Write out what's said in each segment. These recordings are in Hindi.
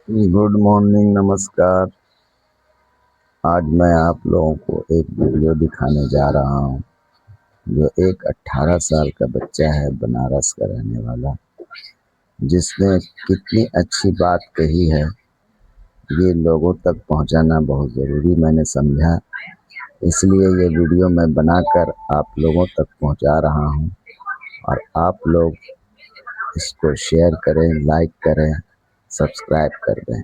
गुड मॉर्निंग, नमस्कार। आज मैं आप लोगों को एक वीडियो दिखाने जा रहा हूँ जो एक 18 साल का बच्चा है, बनारस का रहने वाला, जिसने कितनी अच्छी बात कही है। ये लोगों तक पहुँचाना बहुत ज़रूरी मैंने समझा, इसलिए ये वीडियो मैं बनाकर आप लोगों तक पहुँचा रहा हूँ। और आप लोग इसको शेयर करें, लाइक करें, सब्सक्राइब कर दें,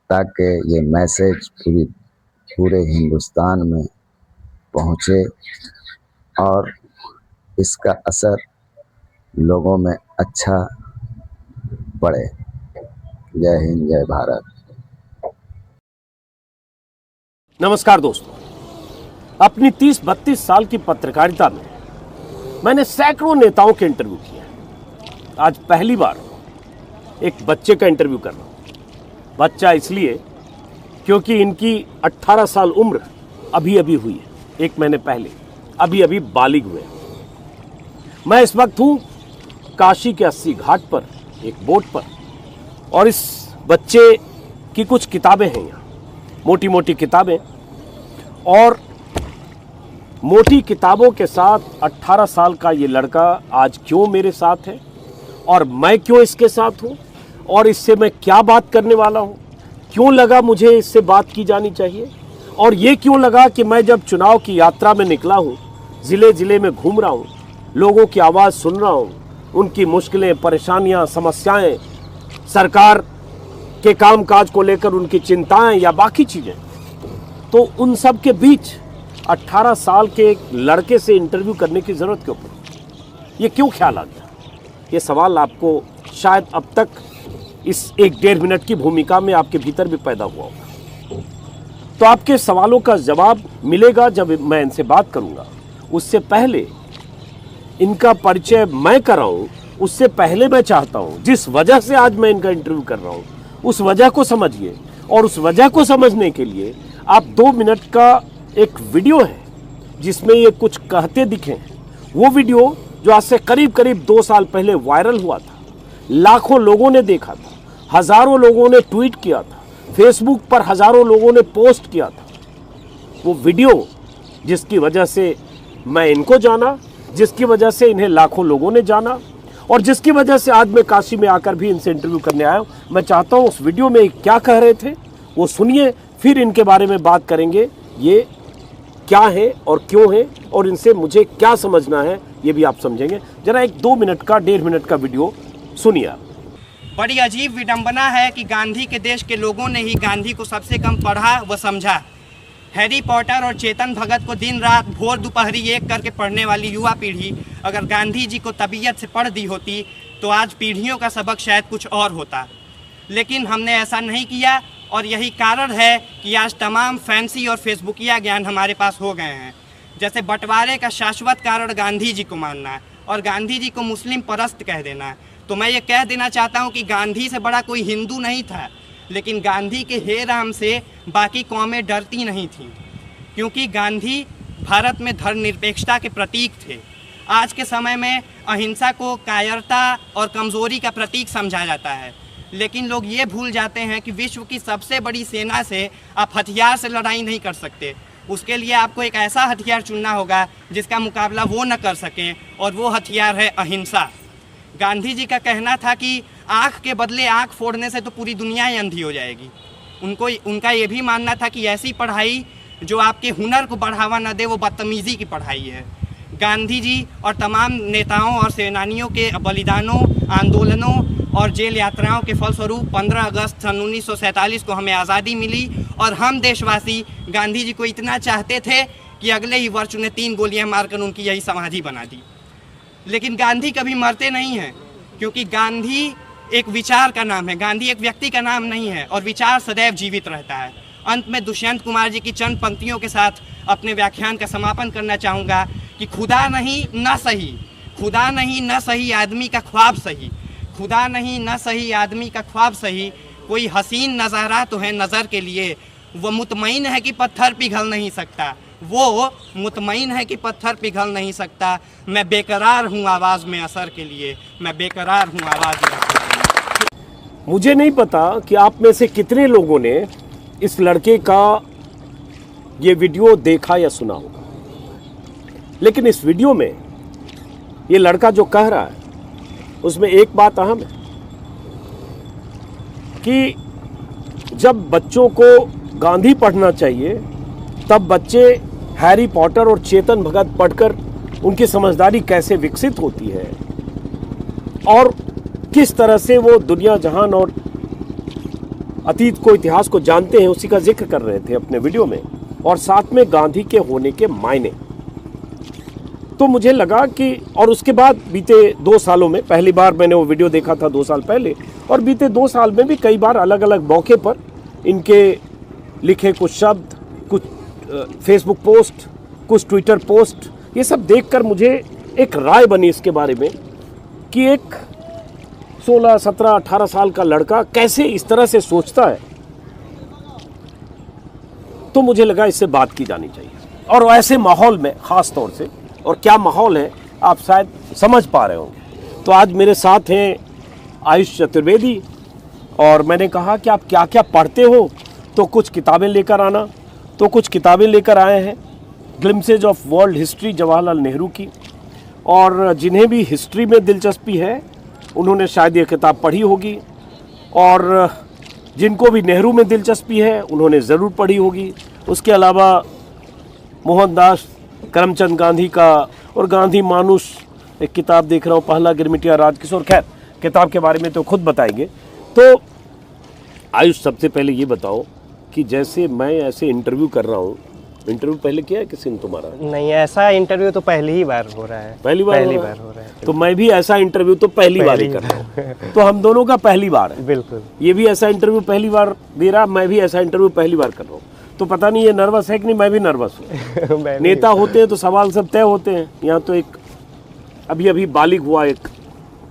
ताकि ये मैसेज पूरे हिंदुस्तान में पहुँचे और इसका असर लोगों में अच्छा पड़े। जय हिंद, जय भारत। नमस्कार दोस्तों, अपनी 30-32 साल की पत्रकारिता में मैंने सैकड़ों नेताओं के इंटरव्यू किए हैं। आज पहली बार एक बच्चे का इंटरव्यू कर रहा हूं। बच्चा इसलिए क्योंकि इनकी 18 साल उम्र अभी अभी हुई है, 1 महीने पहले अभी अभी बालिग हुए। मैं इस वक्त हूं काशी के 80 घाट पर एक बोट पर, और इस बच्चे की कुछ किताबें हैं यहाँ, मोटी मोटी किताबें, और मोटी किताबों के साथ 18 साल का ये लड़का आज क्यों मेरे साथ है और मैं क्यों इसके साथ हूँ और इससे मैं क्या बात करने वाला हूँ, क्यों लगा मुझे इससे बात की जानी चाहिए, और ये क्यों लगा कि मैं जब चुनाव की यात्रा में निकला हूँ, ज़िले ज़िले में घूम रहा हूँ, लोगों की आवाज़ सुन रहा हूँ, उनकी मुश्किलें, परेशानियाँ, समस्याएं, सरकार के कामकाज को लेकर उनकी चिंताएं या बाकी चीज़ें, तो उन सब के बीच 18 साल के एक लड़के से इंटरव्यू करने की ज़रूरत क्यों पड़ी? ये क्यों ख्याल आ गया? ये सवाल आपको शायद अब तक इस 1-1.5 मिनट की भूमिका में आपके भीतर भी पैदा हुआ होगा। तो आपके सवालों का जवाब मिलेगा जब मैं इनसे बात करूंगा। उससे पहले इनका परिचय मैं कराऊं, उससे पहले मैं चाहता हूं जिस वजह से आज मैं इनका इंटरव्यू कर रहा हूं उस वजह को समझिए, और उस वजह को समझने के लिए आप 2 मिनट का एक वीडियो है जिसमें ये कुछ कहते दिखे हैं। वो वीडियो जो आज से करीब करीब 2 साल पहले वायरल हुआ था, लाखों लोगों ने देखा था, हजारों लोगों ने ट्वीट किया था, फेसबुक पर हजारों लोगों ने पोस्ट किया था। वो वीडियो जिसकी वजह से मैं इनको जाना, जिसकी वजह से इन्हें लाखों लोगों ने जाना, और जिसकी वजह से आज मैं काशी में आकर भी इनसे इंटरव्यू करने आया हूँ। मैं चाहता हूँ उस वीडियो में क्या कह रहे थे वो सुनिए, फिर इनके बारे में बात करेंगे। ये क्या है और क्यों है और इनसे मुझे क्या समझना है ये भी आप समझेंगे। जरा एक 2 मिनट का 1.5 मिनट का वीडियो सुनिए आप। बड़ी अजीब विडंबना है कि गांधी के देश के लोगों ने ही गांधी को सबसे कम पढ़ा व समझा। हैरी पॉटर और चेतन भगत को दिन रात भोर दोपहरी एक करके पढ़ने वाली युवा पीढ़ी अगर गांधी जी को तबीयत से पढ़ दी होती तो आज पीढ़ियों का सबक शायद कुछ और होता, लेकिन हमने ऐसा नहीं किया, और यही कारण है कि आज तमाम फैंसी और फेसबुकिया ज्ञान हमारे पास हो गए हैं। जैसे बंटवारे का शाश्वत कारण गांधी जी को मानना और गांधी जी को मुस्लिम परस्त कह देना। तो मैं ये कह देना चाहता हूँ कि गांधी से बड़ा कोई हिंदू नहीं था, लेकिन गांधी के हे राम से बाकी कौमें डरती नहीं थीं, क्योंकि गांधी भारत में धर्मनिरपेक्षता के प्रतीक थे। आज के समय में अहिंसा को कायरता और कमज़ोरी का प्रतीक समझा जाता है, लेकिन लोग ये भूल जाते हैं कि विश्व की सबसे बड़ी सेना से आप हथियार से लड़ाई नहीं कर सकते। उसके लिए आपको एक ऐसा हथियार चुनना होगा जिसका मुकाबला वो न कर सकें, और वो हथियार है अहिंसा। गांधी जी का कहना था कि आँख के बदले आँख फोड़ने से तो पूरी दुनिया ही अंधी हो जाएगी। उनका ये भी मानना था कि ऐसी पढ़ाई जो आपके हुनर को बढ़ावा न दे वो बदतमीज़ी की पढ़ाई है। गांधी जी और तमाम नेताओं और सेनानियों के बलिदानों, आंदोलनों और जेल यात्राओं के फलस्वरूप 15 अगस्त सन 1947 को हमें आज़ादी मिली, और हम देशवासी गांधी जी को इतना चाहते थे कि अगले ही वर्ष उन्हें 3 गोलियां मारकर उनकी यही समाधि बना दी। लेकिन गांधी कभी मरते नहीं हैं, क्योंकि गांधी एक विचार का नाम है, गांधी एक व्यक्ति का नाम नहीं है, और विचार सदैव जीवित रहता है। अंत में दुष्यंत कुमार जी की चंद पंक्तियों के साथ अपने व्याख्यान का समापन करना चाहूँगा कि खुदा नहीं न सही, खुदा नहीं न सही आदमी का ख्वाब सही, खुदा नहीं न सही आदमी का ख्वाब सही, कोई हसीन नज़ारा तो है नज़र के लिए, वो मुतमईन है कि पत्थर पिघल नहीं सकता, वो मुतमईन है कि पत्थर पिघल नहीं सकता। मैं बेकरार हूँ आवाज़ में असर के लिए, मैं बेकरार हूँ आवाज़ में असर। मुझे नहीं पता कि आप में से कितने लोगों ने इस लड़के का ये वीडियो देखा या सुना होगा, लेकिन इस वीडियो में ये लड़का जो कह रहा है उसमें एक बात अहम है कि जब बच्चों को गांधी पढ़ना चाहिए तब बच्चे हैरी पॉटर और चेतन भगत पढ़कर उनकी समझदारी कैसे विकसित होती है और किस तरह से वो दुनिया जहान और अतीत को, इतिहास को जानते हैं, उसी का जिक्र कर रहे थे अपने वीडियो में, और साथ में गांधी के होने के मायने। तो मुझे लगा कि, और उसके बाद बीते 2 सालों में, पहली बार मैंने वो वीडियो देखा था 2 साल पहले, और बीते 2 साल में भी कई बार अलग अलग मौके पर इनके लिखे कुछ शब्द, कुछ फेसबुक पोस्ट, कुछ ट्विटर पोस्ट, ये सब देखकर मुझे एक राय बनी इसके बारे में कि एक 16, 17, 18 साल का लड़का कैसे इस तरह से सोचता है। तो मुझे लगा इससे बात की जानी चाहिए, और ऐसे माहौल में ख़ास तौर से, और क्या माहौल है आप शायद समझ पा रहे होंगे। तो आज मेरे साथ हैं आयुष चतुर्वेदी, और मैंने कहा कि आप क्या क्या पढ़ते हो, तो कुछ किताबें लेकर आना। तो कुछ किताबें लेकर आए हैं, glimpses of world history Jawaharlal Nehru की, और जिन्हें भी हिस्ट्री में दिलचस्पी है उन्होंने शायद ये किताब पढ़ी होगी, और जिनको भी नेहरू में दिलचस्पी है उन्होंने ज़रूर पढ़ी होगी। उसके अलावा मोहनदास करमचंद गांधी का और गांधी मानुष एक किताब देख रहा हूँ, पहला गिरमिटिया राजकिशोर। खैर, किताब के बारे में तो खुद बताएंगे। तो आयुष, सबसे पहले ये बताओ कि जैसे मैं ऐसे इंटरव्यू कर रहा हूँ, इंटरव्यू पहले किया है किसी ने तुम्हारा? नहीं, ऐसा इंटरव्यू तो पहली ही बार हो रहा है। पहली बार हो रहा है। तो मैं भी ऐसा इंटरव्यू तो पहली बार ही कर रहा हूँ। तो हम दोनों का पहली बार है। बिल्कुल। ये भी ऐसा इंटरव्यू पहली बार दे रहा, मैं भी ऐसा इंटरव्यू पहली बार कर रहा हूँ। तो पता नहीं ये नर्वस है कि नहीं, मैं भी नर्वस हूँ। नेता होते हैं तो सवाल सब तय होते हैं, यहाँ तो एक अभी अभी बालिग हुआ एक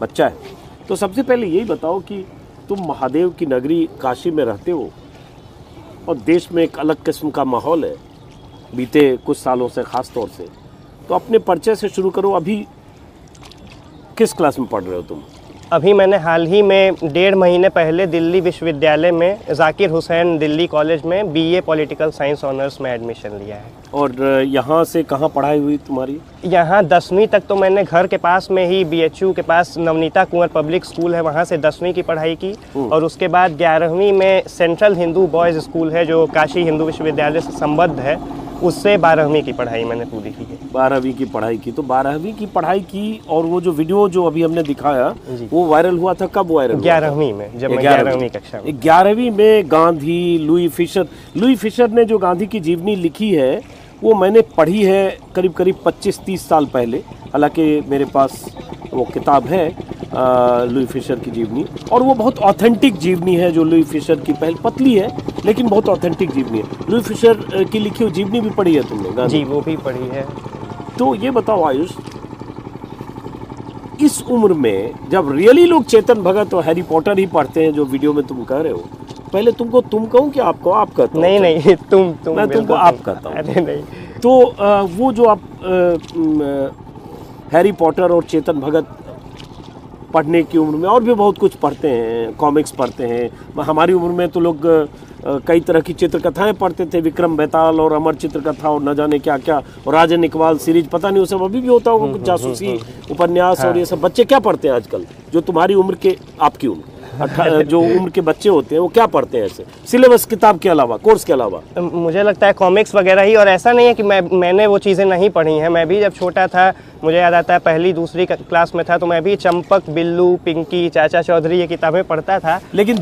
बच्चा है। तो सबसे पहले यही बताओ कि तुम महादेव की नगरी काशी में रहते हो और देश में एक अलग किस्म का माहौल है बीते कुछ सालों से, ख़ास तौर से। तो अपने परिचय से शुरू करो। अभी किस क्लास में पढ़ रहे हो तुम? अभी मैंने हाल ही में 1.5 महीने पहले दिल्ली विश्वविद्यालय में ज़ाकिर हुसैन दिल्ली कॉलेज में BA पॉलिटिकल साइंस ऑनर्स में एडमिशन लिया है। और यहाँ से कहाँ पढ़ाई हुई तुम्हारी? यहाँ 10वीं तक तो मैंने घर के पास में ही BHU के पास नवनीता कुंवर पब्लिक स्कूल है, वहाँ से 10वीं की पढ़ाई की। और उसके बाद 11वीं में सेंट्रल हिंदू बॉयज़ स्कूल है जो काशी हिंदू विश्वविद्यालय से संबद्ध है, उससे 12वीं की पढ़ाई मैंने पूरी की है। 12वीं की पढ़ाई की। तो 12वीं की पढ़ाई की, और वो जो वीडियो जो अभी हमने दिखाया वो वायरल हुआ था, कब वायरल हुआ? 11वीं में, जब मैं 11वीं कक्षा में। 11वीं में गांधी, लुई फिशर ने जो गांधी की जीवनी लिखी है वो मैंने पढ़ी है करीब करीब 25-30 साल पहले। हालांकि मेरे पास वो किताब है लुई फिशर की जीवनी, और वो बहुत ऑथेंटिक जीवनी है जो लुई फिशर की, पहले पतली है लेकिन बहुत ऑथेंटिक जीवनी है। लुई फिशर की लिखी हुई जीवनी भी पढ़ी है तुमने? गांधी जी, वो भी पढ़ी है। तो ये बताओ आयुष, इस उम्र में जब रियली लोग चेतन भगत और हैरी पॉटर ही पढ़ते हैं जो वीडियो में तुम कह रहे हो, पहले तुमको तुम कहूँ कि आपको आप कहता हूँ? नहीं, तुम मैं तुमको आप कहता हूँ। अरे नहीं। तो वो जो आप हैरी पॉटर और चेतन भगत पढ़ने की उम्र में और भी बहुत कुछ पढ़ते हैं, कॉमिक्स पढ़ते हैं। हमारी उम्र में तो लोग कई तरह की चित्रकथाएं पढ़ते थे, विक्रम बेताल और अमर चित्रकथा और न जाने क्या क्या, और राजन इकबाल सीरीज, पता नहीं वो सब अभी भी होता होगा, कुछ जासूसी उपन्यास। और ये सब बच्चे क्या पढ़ते हैं आजकल, जो तुम्हारी उम्र के, आपकी उम्र जो उम्र के बच्चे होते हैं वो क्या पढ़ते हैं ऐसे सिलेबस किताब के अलावा, कोर्स के अलावा? मुझे लगता है कॉमिक्स वगैरह ही। और ऐसा नहीं है कि मैंने वो चीज़ें नहीं पढ़ी हैं। मैं भी जब छोटा था, मुझे याद आता है पहली दूसरी क्लास में था, तो मैं भी चंपक, बिल्लू, पिंकी, चाचा चौधरी ये किताबें पढ़ता था। लेकिन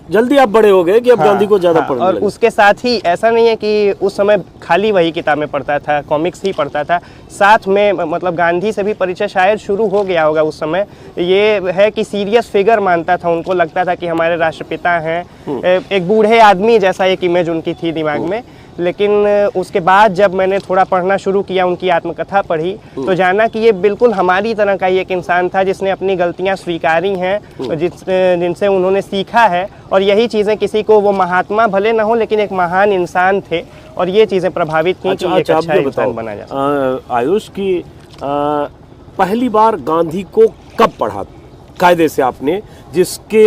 जल्दी आप बड़े हो गए कि अब गांधी को ज़्यादा पढ़ने और लगे। उसके साथ ही ऐसा नहीं है कि उस समय खाली वही किताबें पढ़ता था, कॉमिक्स ही पढ़ता था, साथ में मतलब गांधी से भी परिचय शायद शुरू हो गया होगा उस समय। ये है कि सीरियस फिगर मानता था, उनको लगता था कि हमारे राष्ट्रपिता हैं, एक बूढ़े आदमी जैसा एक इमेज उनकी थी दिमाग में। लेकिन उसके बाद जब मैंने थोड़ा पढ़ना शुरू किया, उनकी आत्मकथा पढ़ी, तो जाना कि ये बिल्कुल हमारी तरह का ही एक इंसान था जिसने अपनी गलतियां स्वीकारी हैं, जिनसे उन्होंने सीखा है। और यही चीज़ें किसी को, वो महात्मा भले ना हो लेकिन एक महान इंसान थे, और ये चीज़ें प्रभावित की कि एक अच्छा इंसान बना जा सके। आयुष की पहली बार गांधी को कब पढ़ा कायदे से आपने, जिसके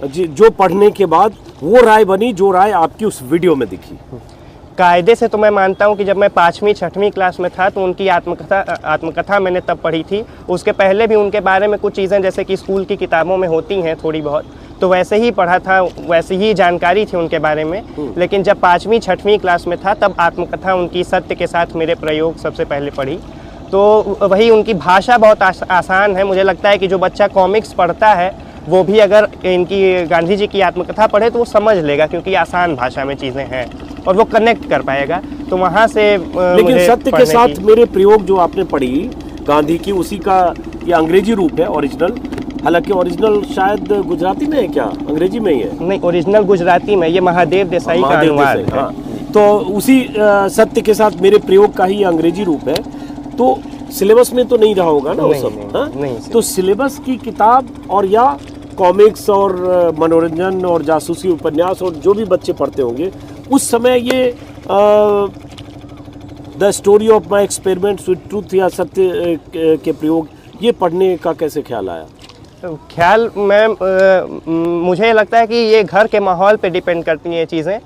जो पढ़ने के बाद वो राय बनी जो राय आपकी उस वीडियो में दिखी? कायदे से तो मैं मानता हूँ कि जब मैं 5वीं 6वीं क्लास में था तो उनकी आत्मकथा मैंने तब पढ़ी थी। उसके पहले भी उनके बारे में कुछ चीज़ें जैसे कि स्कूल की किताबों में होती हैं थोड़ी बहुत, तो वैसे ही पढ़ा था, वैसी ही जानकारी थी उनके बारे में। लेकिन जब 5वीं 6वीं क्लास में था तब आत्मकथा उनकी सत्य के साथ मेरे प्रयोग सबसे पहले पढ़ी। तो वही उनकी भाषा बहुत आसान है। मुझे लगता है कि जो बच्चा कॉमिक्स पढ़ता है वो भी अगर इनकी गांधी जी की आत्मकथा पढ़े तो वो समझ लेगा, क्योंकि आसान भाषा में चीज़ें हैं और वो कनेक्ट कर पाएगा। तो वहाँ से लेकिन सत्य के साथ मेरे प्रयोग जो आपने पढ़ी गांधी की, उसी का ये अंग्रेजी रूप है ओरिजिनल। हालांकि ओरिजिनल शायद गुजराती में है, क्या अंग्रेजी में ही है? नहीं, ओरिजिनल गुजराती में। ये महादेव देसाई का अनुवाद है। हाँ। तो उसी सत्य के साथ मेरे प्रयोग का ही अंग्रेजी रूप है। तो सिलेबस में तो नहीं रहा होगा ना वो सब? नहीं। तो सिलेबस की किताब और या कॉमिक्स और मनोरंजन और जासूसी उपन्यास और जो भी बच्चे पढ़ते होंगे उस समय ये the story of my experiments with truth या सत्य के प्रयोग, ये पढ़ने का कैसे ख्याल आया? ख्याल मुझे लगता है कि ये घर के माहौल पे डिपेंड करती हैं ये चीज़ें।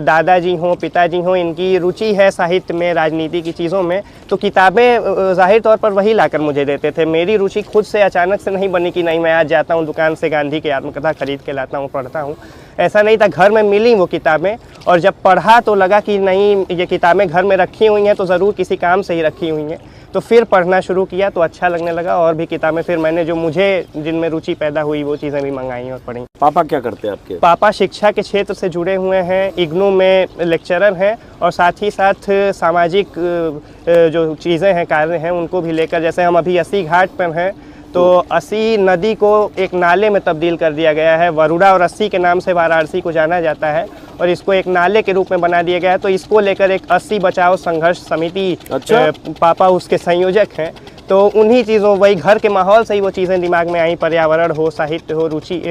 दादाजी हों, पिताजी हों, इनकी रुचि है साहित्य में, राजनीति की चीज़ों में, तो किताबें जाहिर तौर पर वही लाकर मुझे देते थे। मेरी रुचि खुद से अचानक से नहीं बनी कि नहीं मैं आज जाता हूँ दुकान से गांधी की आत्मकथा खरीद के लाता हूँ, पढ़ता हूँ। ऐसा नहीं था, घर में मिली वो किताबें और जब पढ़ा तो लगा कि नहीं ये किताबें घर में रखी हुई हैं तो ज़रूर किसी काम से ही रखी हुई हैं। तो फिर पढ़ना शुरू किया तो अच्छा लगने लगा और भी किताबें फिर मैंने जो मुझे जिनमें रुचि पैदा हुई वो चीज़ें भी मंगाई और पढ़ी। पापा क्या करते हैं आपके? पापा शिक्षा के क्षेत्र से जुड़े हुए हैं, इग्नू में लेक्चरर हैं और साथ ही साथ सामाजिक जो चीज़ें हैं, कार्य हैं, उनको भी लेकर, जैसे हम अभी अस्सी घाट पर हैं तो अस्सी नदी को एक नाले में तब्दील कर दिया गया है। वरुणा और अस्सी के नाम से वाराणसी को जाना जाता है और इसको एक नाले के रूप में बना दिया गया है। तो इसको लेकर एक अस्सी बचाओ संघर्ष समिति, अच्छा। पापा उसके संयोजक हैं। तो उन्हीं चीज़ों, वही घर के माहौल से ही वो चीज़ें दिमाग में आई। पर्यावरण हो, साहित्य हो, रुचि,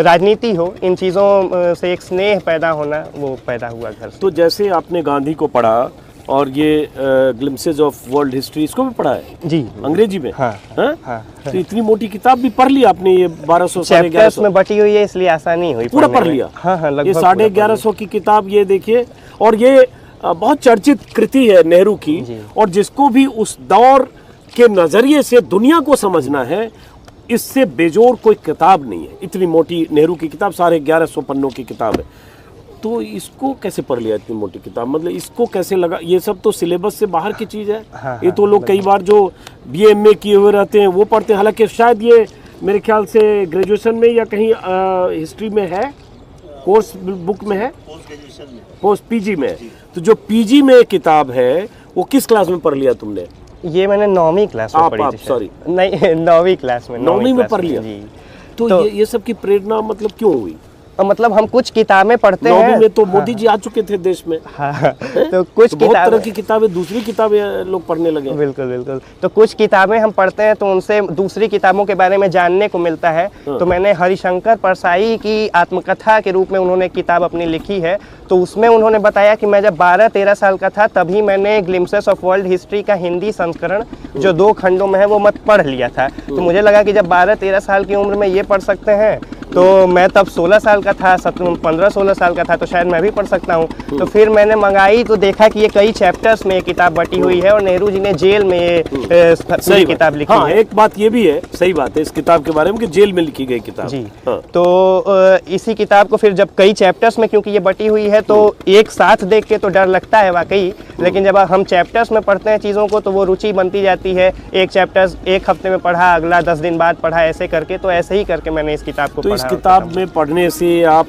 राजनीति हो, इन चीज़ों से एक स्नेह पैदा होना वो पैदा हुआ घर से। तो जैसे आपने गांधी को पढ़ा और ये ग्लिम्सेस ऑफ वर्ल्ड हिस्ट्री, इसको भी पढ़ा है? जी, अंग्रेजी में? हाँ। तो इतनी मोटी किताब भी पढ़ ली आपने? ये 1200 चैप्टर्स में बटी हुई है इसलिए आसानी हुई। पूरा पढ़ लिया? हाँ, लगभग ये 1150 की किताब, ये देखिए। और ये बहुत चर्चित कृति है नेहरू की, और जिसको भी उस दौर के नजरिए से दुनिया को समझना है, इससे बेजोड़ कोई किताब नहीं है। इतनी मोटी नेहरू की किताब, 1150 पन्नों की किताब है। तो इसको कैसे पढ़ लिया इतनी मोटी किताब? मतलब इसको कैसे लगा? ये सब तो सिलेबस से बाहर की चीज़ है। हाँ, ये तो लोग कई बार जो BA MA किए हुए रहते हैं वो पढ़ते हैं। हालांकि शायद ये मेरे ख्याल से ग्रेजुएशन में या कहीं हिस्ट्री में है, कोर्स बुक में है, पोस्ट PG में है। तो जो PG में किताब है वो किस क्लास में पढ़ लिया तुमने? ये मैंने 9वीं क्लास में पढ़ी थी। सॉरी, नहीं, 9वीं क्लास में। 9वीं में पढ़ लिया जी। तो ये सब की प्रेरणा मतलब क्यों हुई? मतलब हम कुछ किताबें पढ़ते हैं। 9वीं में तो मोदी जी आ चुके थे देश में। हाँ, तो कुछ बहुत तरह की किताबें, दूसरी किताबें लोग पढ़ने लगे। बिल्कुल बिल्कुल। तो कुछ किताबें हम पढ़ते हैं तो उनसे दूसरी किताबों के बारे में जानने को मिलता है। तो मैंने हरिशंकर परसाई की आत्मकथा के रूप में उन्होंने किताब अपनी लिखी है। तो उसमें उन्होंने बताया कि मैं जब 12-13 साल का था तभी मैंने ग्लिम्सेस ऑफ वर्ल्ड हिस्ट्री का हिंदी संस्करण जो 2 खंडों में है वो मत पढ़ लिया था। तो मुझे लगा कि जब 12-13 साल की उम्र में ये पढ़ सकते हैं तो मैं तब 16 साल का था, 15-16 साल का था, तो शायद मैं भी पढ़ सकता हूँ। तो फिर मैंने मंगाई तो देखा कि ये कई चैप्टर्स में ये किताब बटी हुई है और नेहरू जी ने जेल में ये सही किताब लिखी है। एक बात ये भी है, सही बात है इस किताब के बारे में कि जेल में लिखी गई किताब। जी। तो इसी किताब को फिर जब कई चैप्टर्स में क्योंकि ये बटी हुई है तो एक साथ देख के तो डर लगता है वाकई, लेकिन जब हम चैप्टर्स में पढ़ते हैं चीज़ों को तो वो रुचि बनती जाती है। एक चैप्टर एक हफ्ते में पढ़ा, अगला 10 दिन बाद पढ़ा, ऐसे करके। तो ऐसे ही करके मैंने इस किताब को तो पढ़ा। इस किताब में पढ़ने से आप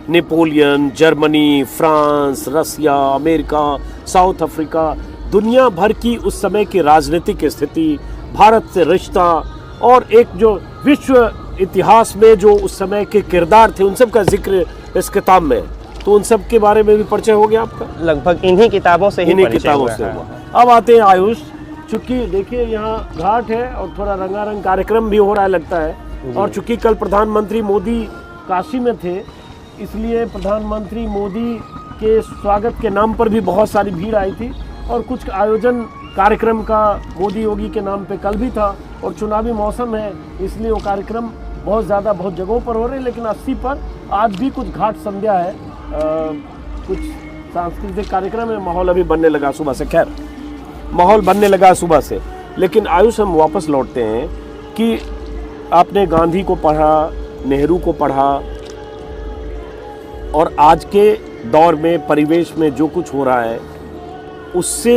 नेपोलियन, जर्मनी, फ्रांस, रसिया, अमेरिका, साउथ अफ्रीका, दुनिया भर की उस समय की राजनीतिक स्थिति, भारत से रिश्ता और एक जो विश्व इतिहास में जो उस समय के किरदार थे उन सब का जिक्र इस किताब में। तो उन सब के बारे में भी परिचय हो गया आपका? लगभग इन्हीं किताबों से ही परिचय हुआ। अब आते हैं आयुष। चूंकि देखिए यहाँ घाट है और थोड़ा रंगारंग कार्यक्रम भी हो रहा है लगता है, और चूंकि कल प्रधानमंत्री मोदी काशी में थे इसलिए प्रधानमंत्री मोदी के स्वागत के नाम पर भी बहुत सारी भीड़ आई थी। और कुछ आयोजन कार्यक्रम का मोदी योगी के नाम पे कल भी था, और चुनावी मौसम है इसलिए वो कार्यक्रम बहुत ज़्यादा बहुत जगहों पर हो रहे हैं, लेकिन 80 पर आज भी कुछ घाट संध्या है, कुछ सांस्कृतिक कार्यक्रम है, माहौल अभी बनने लगा सुबह से। खैर, माहौल बनने लगा सुबह से। लेकिन आयुष, हम वापस लौटते हैं कि आपने गांधी को पढ़ा, नेहरू को पढ़ा, और आज के दौर में परिवेश में जो कुछ हो रहा है उससे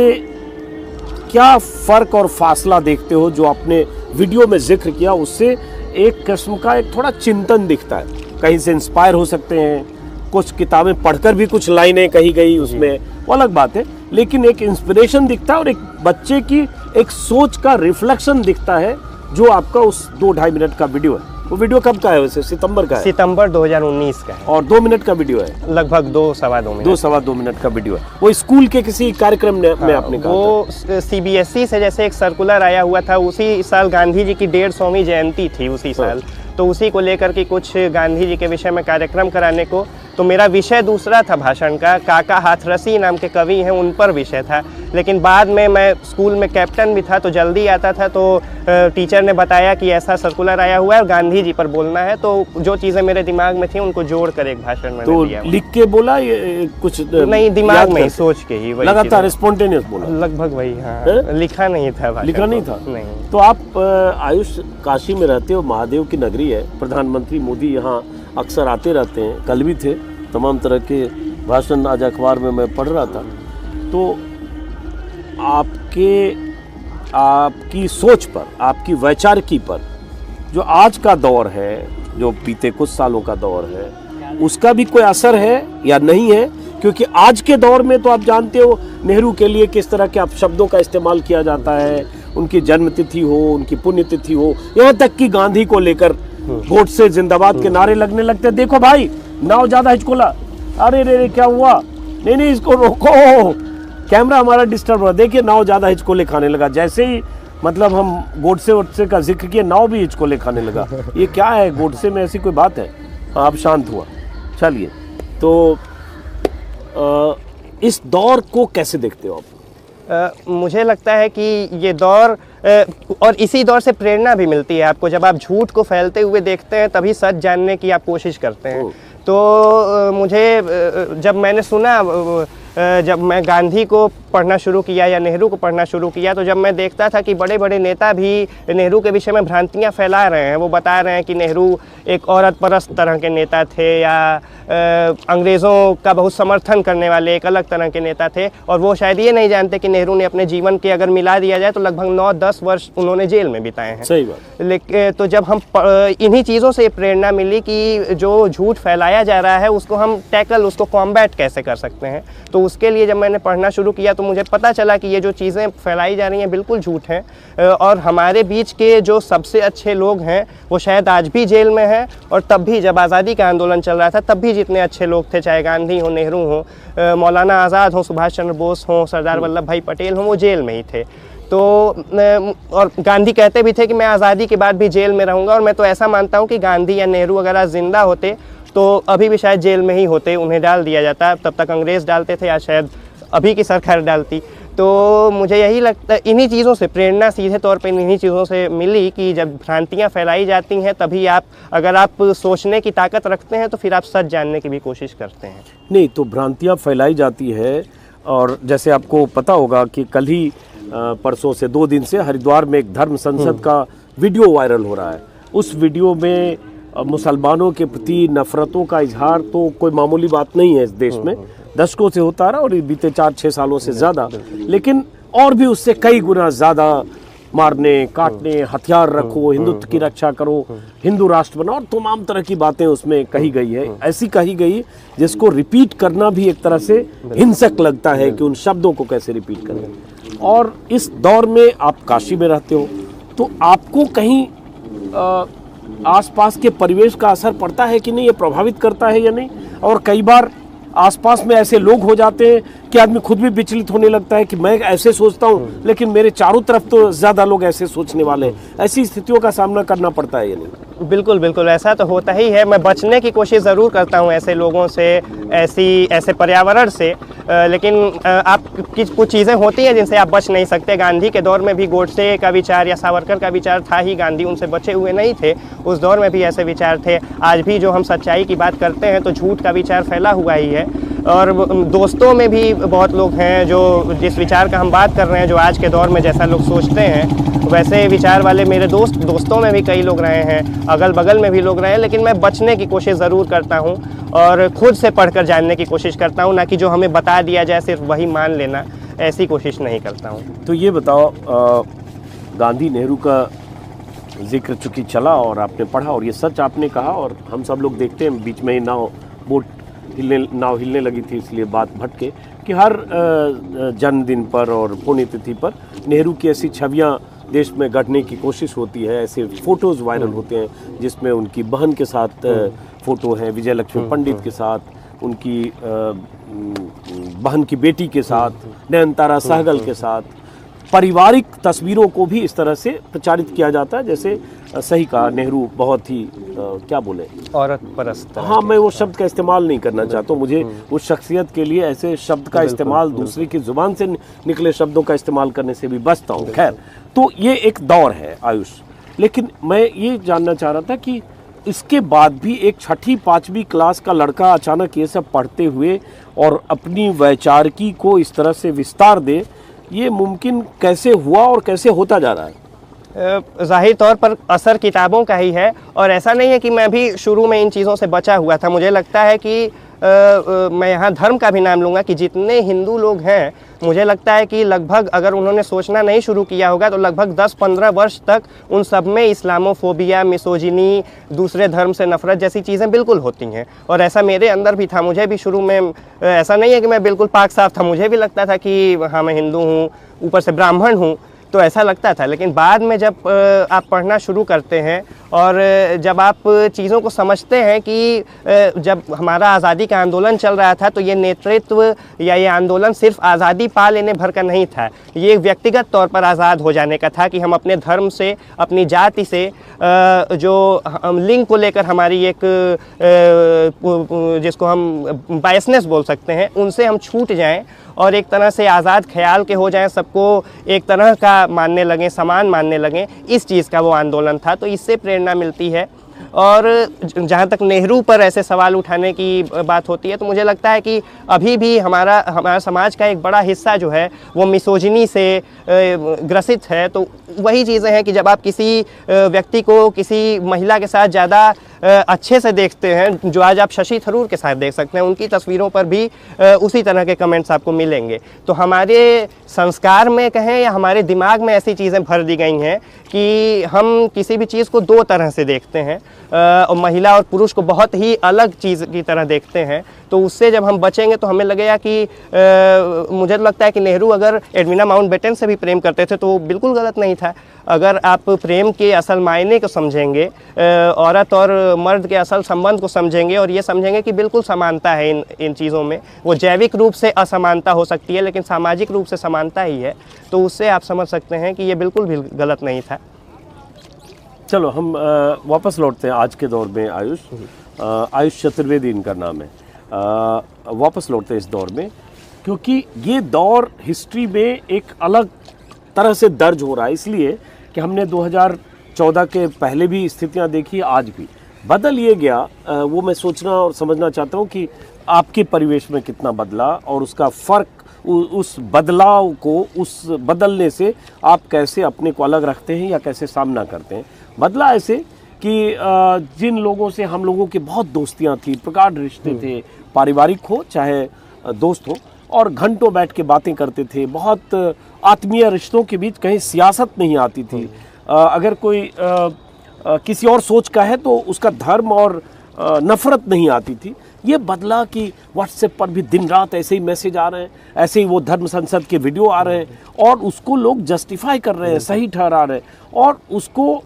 क्या फ़र्क और फासला देखते हो? जो आपने वीडियो में जिक्र किया उससे एक किस्म का एक थोड़ा चिंतन दिखता है, कहीं से इंस्पायर हो सकते हैं, कुछ किताबें पढ़कर भी कुछ लाइनें कही गई उसमें, वो अलग बात है, लेकिन एक इंस्पिरेशन दिखता है और एक बच्चे की एक सोच का रिफ्लेक्शन दिखता है जो आपका उस 2-2.5 मिनट का वीडियो है। वो वीडियो कब का है वैसे? सितंबर का है? सितंबर 2019 का है। और 2 मिनट का वीडियो है? लगभग 2-2.5 मिनट। 2-2.5 मिनट का वीडियो है। वो स्कूल के किसी कार्यक्रम में आपने कहा वो CBSE से जैसे एक सर्कुलर आया हुआ था, उसी साल गांधी जी की 150वीं जयंती थी उसी साल, तो उसी को लेकर के कुछ गांधी जी के विषय में कार्यक्रम कराने को, तो मेरा विषय दूसरा था भाषण का, काका हाथरसी नाम के कवि हैं उन पर विषय था। लेकिन बाद में मैं स्कूल में कैप्टन भी था तो जल्दी आता था, तो टीचर ने बताया कि ऐसा सर्कुलर आया हुआ है और गांधी जी पर बोलना है, तो जो चीज़ें मेरे दिमाग में थी उनको जोड़ कर एक भाषण में तो दिया। लिख के बोला ये कुछ नहीं, दिमाग में ही सोच के ही, लगातार स्पॉन्टेनियस बोला? लगभग वही, हाँ। लिखा नहीं था भाषण। लिखा नहीं था? नहीं। तो आप आयुष काशी में रहते हो, महादेव की नगरी है, प्रधानमंत्री मोदी यहाँ अक्सर आते रहते हैं, कल भी थे, तमाम तरह के भाषण आज अखबार में मैं पढ़ रहा था। तो आपकी सोच पर, आपकी वैचारिकी पर जो आज का दौर है, जो बीते कुछ सालों का दौर है, उसका भी कोई असर है या नहीं है? क्योंकि आज के दौर में तो आप जानते हो नेहरू के लिए किस तरह के शब्दों का इस्तेमाल किया जाता है, उनकी जन्मतिथि हो, उनकी पुण्यतिथि हो, यहाँ तक कि गांधी को लेकर गोडसे जिंदाबाद के नारे लगने लगते हैं। देखो भाई, नाव ज्यादा हिचकोला, अरे रे क्या हुआ, नहीं इसको रोको, कैमरा हमारा डिस्टर्ब हो रहा, देखिए नाव ज्यादा हिचकोले खाने लगा। जैसे ही मतलब हम गोडसे का जिक्र किए, नाव भी हिचकोले खाने लगा। ये क्या है? गोडसे में ऐसी कोई बात है? आप शांत हुआ। चलिए, तो इस दौर को कैसे देखते हो आप? मुझे लगता है कि ये दौर और इसी दौर से प्रेरणा भी मिलती है आपको। जब आप झूठ को फैलते हुए देखते हैं तभी सच जानने की आप कोशिश करते हैं। तो मुझे जब मैंने सुना, जब मैं गांधी को पढ़ना शुरू किया या नेहरू को पढ़ना शुरू किया, तो जब मैं देखता था कि बड़े बड़े नेता भी नेहरू के विषय में भ्रांतियां फैला रहे हैं, वो बता रहे हैं कि नेहरू एक औरत परस्त तरह के नेता थे या अंग्रेज़ों का बहुत समर्थन करने वाले एक अलग तरह के नेता थे, और वो शायद ये नहीं जानते कि नेहरू ने अपने जीवन के अगर मिला दिया जाए तो लगभग 9-10 वर्ष उन्होंने जेल में बिताए हैं। सही बात। लेकिन तो जब हम इन्हीं चीज़ों से प्रेरणा मिली कि जो झूठ फैलाया जा रहा है उसको हम टैकल, उसको कॉम्बैट कैसे कर सकते हैं। तो उसके लिए जब मैंने पढ़ना शुरू किया तो मुझे पता चला कि ये जो चीज़ें फैलाई जा रही हैं बिल्कुल झूठ हैं, और हमारे बीच के जो सबसे अच्छे लोग हैं वो शायद आज भी जेल में हैं, और तब भी जब आज़ादी का आंदोलन चल रहा था तब भी जितने अच्छे लोग थे, चाहे गांधी हो, नेहरू हो, मौलाना आज़ाद हो, सुभाष चंद्र बोस हो, सरदार वल्लभ भाई पटेल हो, वो जेल में ही थे। तो और गांधी कहते भी थे कि मैं आज़ादी के बाद भी जेल में रहूँगा, और मैं तो ऐसा मानता हूँ कि गांधी या नेहरू अगर आज जिंदा होते तो अभी भी शायद जेल में ही होते, उन्हें डाल दिया जाता। तब तक अंग्रेज़ डालते थे या शायद अभी की सरकार डालती। तो मुझे यही लगता है, इन्हीं चीज़ों से प्रेरणा सीधे तौर पे इन्हीं चीज़ों से मिली कि जब भ्रांतियाँ फैलाई जाती हैं तभी अगर आप सोचने की ताकत रखते हैं तो फिर आप सच जानने की भी कोशिश करते हैं। नहीं, तो भ्रांतियाँ फैलाई जाती है, और जैसे आपको पता होगा कि कल ही परसों से 2 दिन से हरिद्वार में एक धर्म संसद का वीडियो वायरल हो रहा है। उस वीडियो में मुसलमानों के प्रति नफरतों का इजहार तो कोई मामूली बात नहीं है, इस देश में दशकों से होता रहा, और बीते 4-6 सालों से ज़्यादा, लेकिन और भी उससे कई गुना ज़्यादा मारने, काटने, हथियार रखो, हिंदुत्व की रक्षा करो, हिंदू राष्ट्र बनाओ, और तमाम तरह की बातें उसमें कही गई है। ऐसी कही गई जिसको रिपीट करना भी एक तरह से हिंसक लगता है कि उन शब्दों को कैसे रिपीट करें। और इस दौर में आप काशी में रहते हो, तो आपको कहीं आसपास के परिवेश का असर पड़ता है कि नहीं, ये प्रभावित करता है या नहीं? और कई बार आसपास में ऐसे लोग हो जाते हैं कि आदमी खुद भी विचलित होने लगता है कि मैं ऐसे सोचता हूँ लेकिन मेरे चारों तरफ तो ज़्यादा लोग ऐसे सोचने वाले हैं। ऐसी स्थितियों का सामना करना पड़ता है या नहीं? बिल्कुल बिल्कुल, ऐसा तो होता ही है। मैं बचने की कोशिश ज़रूर करता हूँ ऐसे लोगों से, ऐसे पर्यावरण से, लेकिन आप कुछ चीज़ें होती हैं जिनसे आप बच नहीं सकते। गांधी के दौर में भी गोडसे का विचार या सावरकर का विचार था ही, गांधी उनसे बचे हुए नहीं थे। उस दौर में भी ऐसे विचार थे। आज भी जो हम सच्चाई की बात करते हैं तो झूठ का विचार फैला हुआ ही है। और दोस्तों में भी बहुत लोग हैं जो जिस विचार का हम बात कर रहे हैं, जो आज के दौर में जैसा लोग सोचते हैं वैसे विचार वाले मेरे दोस्तों में भी कई लोग रहे हैं, अगल बगल में भी लोग रहे हैं। लेकिन मैं बचने की कोशिश ज़रूर करता हूँ और खुद से पढ़कर जानने की कोशिश करता हूँ, ना कि जो हमें बता दिया जाए सिर्फ वही मान लेना, ऐसी कोशिश नहीं करता हूँ। तो ये बताओ, गांधी नेहरू का जिक्र चूँकि चला और आपने पढ़ा और ये सच आपने कहा, और हम सब लोग देखते हैं, बीच में ही नाव हिलने लगी थी इसलिए बात भटके, कि हर जन्मदिन पर और पुण्यतिथि पर नेहरू की ऐसी छवियाँ देश में गढ़ने की कोशिश होती है। ऐसे फ़ोटोज़ वायरल होते हैं जिसमें उनकी बहन के साथ फ़ोटो हैं, विजय लक्ष्मी पंडित के साथ, उनकी बहन की बेटी के साथ, नयनतारा सहगल के साथ। पारिवारिक तस्वीरों को भी इस तरह से प्रचारित किया जाता है, जैसे सही कहा, नेहरू बहुत ही क्या बोले, औरत परस्त। हाँ, मैं वो शब्द का इस्तेमाल नहीं करना चाहता हूँ। मुझे उस शख्सियत के लिए ऐसे शब्द का इस्तेमाल, दूसरे की जुबान से निकले शब्दों का इस्तेमाल करने से भी बचता हूँ। खैर, तो ये एक दौर है आयुष। लेकिन मैं ये जानना चाह रहा था कि इसके बाद भी एक 6ठी 5वीं क्लास का लड़का अचानक ये सब पढ़ते हुए और अपनी वैचारिकी को इस तरह से विस्तार दे, ये मुमकिन कैसे हुआ और कैसे होता जा रहा है? ज़ाहिर तौर पर असर किताबों का ही है। और ऐसा नहीं है कि मैं भी शुरू में इन चीज़ों से बचा हुआ था। मुझे लगता है कि मैं यहाँ धर्म का भी नाम लूँगा कि जितने हिंदू लोग हैं, मुझे लगता है कि लगभग, अगर उन्होंने सोचना नहीं शुरू किया होगा तो लगभग 10-15 वर्ष तक उन सब में इस्लामोफोबिया, मिसोजिनी, दूसरे धर्म से नफरत जैसी चीज़ें बिल्कुल होती हैं। और ऐसा मेरे अंदर भी था। मुझे भी शुरू में ऐसा नहीं है कि मैं बिल्कुल पाक साफ था, मुझे भी लगता था कि हाँ, मैं हिंदू हूँ, ऊपर से ब्राह्मण हूँ, तो ऐसा लगता था। लेकिन बाद में जब आप पढ़ना शुरू करते हैं और जब आप चीज़ों को समझते हैं कि जब हमारा आज़ादी का आंदोलन चल रहा था तो ये नेतृत्व या ये आंदोलन सिर्फ आज़ादी पा लेने भर का नहीं था, ये व्यक्तिगत तौर पर आज़ाद हो जाने का था कि हम अपने धर्म से, अपनी जाति से, जो लिंग को लेकर हमारी एक जिसको हम बायसनेस बोल सकते हैं, उनसे हम छूट जाएं और एक तरह से आज़ाद ख्याल के हो जाएं, सबको एक तरह का मानने लगें, समान मानने लगें। इस चीज़ का वो आंदोलन था। तो इससे प्रेरणा मिलती है। और जहाँ तक नेहरू पर ऐसे सवाल उठाने की बात होती है तो मुझे लगता है कि अभी भी हमारा समाज का एक बड़ा हिस्सा जो है वो मिसोजिनी से ग्रसित है। तो वही चीज़ें हैं कि जब आप किसी व्यक्ति को किसी महिला के साथ ज़्यादा अच्छे से देखते हैं, जो आज आप शशि थरूर के साथ देख सकते हैं, उनकी तस्वीरों पर भी उसी तरह के कमेंट्स आपको मिलेंगे। तो हमारे संस्कार में कहें या हमारे दिमाग में ऐसी चीज़ें भर दी गई हैं कि हम किसी भी चीज़ को दो तरह से देखते हैं और महिला और पुरुष को बहुत ही अलग चीज़ की तरह देखते हैं। तो उससे जब हम बचेंगे तो हमें लगेगा कि मुझे लगता है कि नेहरू अगर एडविना माउंटबेटन से भी प्रेम करते थे तो वो बिल्कुल गलत नहीं था। अगर आप प्रेम के असल मायने को समझेंगे, औरत और मर्द के असल संबंध को समझेंगे और ये समझेंगे कि बिल्कुल समानता है इन चीज़ों में। वो जैविक रूप से असमानता हो सकती है लेकिन सामाजिक रूप से समानता ही है। तो उससे आप समझ सकते हैं कि ये बिल्कुल भी गलत नहीं था। चलो हम वापस लौटते हैं आज के दौर में। आयुष चतुर्वेदी इनका नाम है। वापस लौटते हैं इस दौर में, क्योंकि ये दौर हिस्ट्री में एक अलग तरह से दर्ज हो रहा है, इसलिए कि हमने 2014 के पहले भी स्थितियां देखी, आज भी बदल ये गया। वो मैं सोचना और समझना चाहता हूँ कि आपके परिवेश में कितना बदला और उसका फ़र्क, उस बदलाव को, उस बदलने से आप कैसे अपने को अलग रखते हैं या कैसे सामना करते हैं। बदला ऐसे कि जिन लोगों से हम लोगों की बहुत दोस्तियां थी, प्रगाढ़ रिश्ते थे, पारिवारिक हो चाहे दोस्त हो, और घंटों बैठ के बातें करते थे, बहुत आत्मीय रिश्तों के बीच कहीं सियासत नहीं आती थी। अगर कोई किसी और सोच का है तो उसका धर्म और नफरत नहीं आती थी। ये बदला कि व्हाट्सएप पर भी दिन रात ऐसे ही मैसेज आ रहे हैं, ऐसे ही वो धर्म संसद के वीडियो आ रहे हैं और उसको लोग जस्टिफाई कर रहे हैं, सही ठहरा रहे हैं और उसको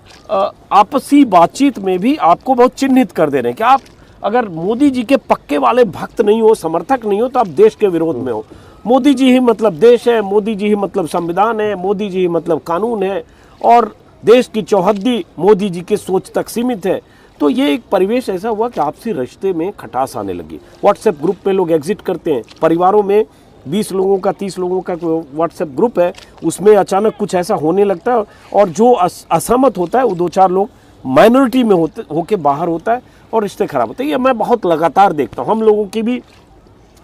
आपसी बातचीत में भी आपको बहुत चिन्हित कर दे रहे हैं कि आप अगर मोदी जी के पक्के वाले भक्त नहीं हो, समर्थक नहीं हो, तो आप देश के विरोध में हो। मोदी जी ही मतलब देश है, मोदी जी ही मतलब संविधान है, मोदी जी ही मतलब कानून है और देश की चौहद्दी मोदी जी के सोच तक सीमित है। तो ये एक परिवेश ऐसा हुआ कि आपसी रिश्ते में खटास आने लगी। व्हाट्सएप ग्रुप पे लोग एग्जिट करते हैं, परिवारों में 20 लोगों का 30 लोगों का कोई व्हाट्सएप ग्रुप है, उसमें अचानक कुछ ऐसा होने लगता है और जो असहमत होता है वो 2-4 लोग माइनॉरिटी में होके बाहर होता है और रिश्ते खराब होते हैं। ये मैं बहुत लगातार देखता हूँ। हम लोगों की भी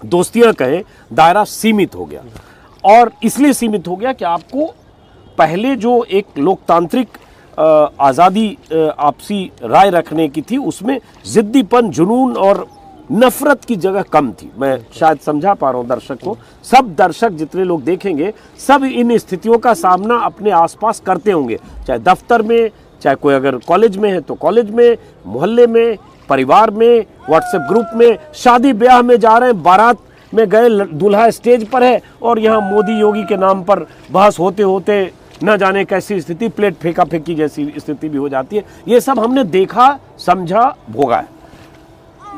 दोस्तियाँ कहें, दायरा सीमित हो गया, और इसलिए सीमित हो गया कि आपको पहले जो एक लोकतांत्रिक आज़ादी आपसी राय रखने की थी, उसमें ज़िद्दीपन, जुनून और नफरत की जगह कम थी। मैं शायद समझा पा रहा हूँ दर्शक को। सब दर्शक जितने लोग देखेंगे, सब इन स्थितियों का सामना अपने आसपास करते होंगे, चाहे दफ्तर में, चाहे कोई अगर कॉलेज में है तो कॉलेज में, मोहल्ले में, परिवार में, व्हाट्सएप ग्रुप में, शादी ब्याह में जा रहे हैं, बारात में गए, दूल्हा स्टेज पर है और यहाँ मोदी योगी के नाम पर बहस होते होते न जाने कैसी स्थिति, प्लेट फेंका फेंकी जैसी स्थिति भी हो जाती है। ये सब हमने देखा, समझा, भोगा है।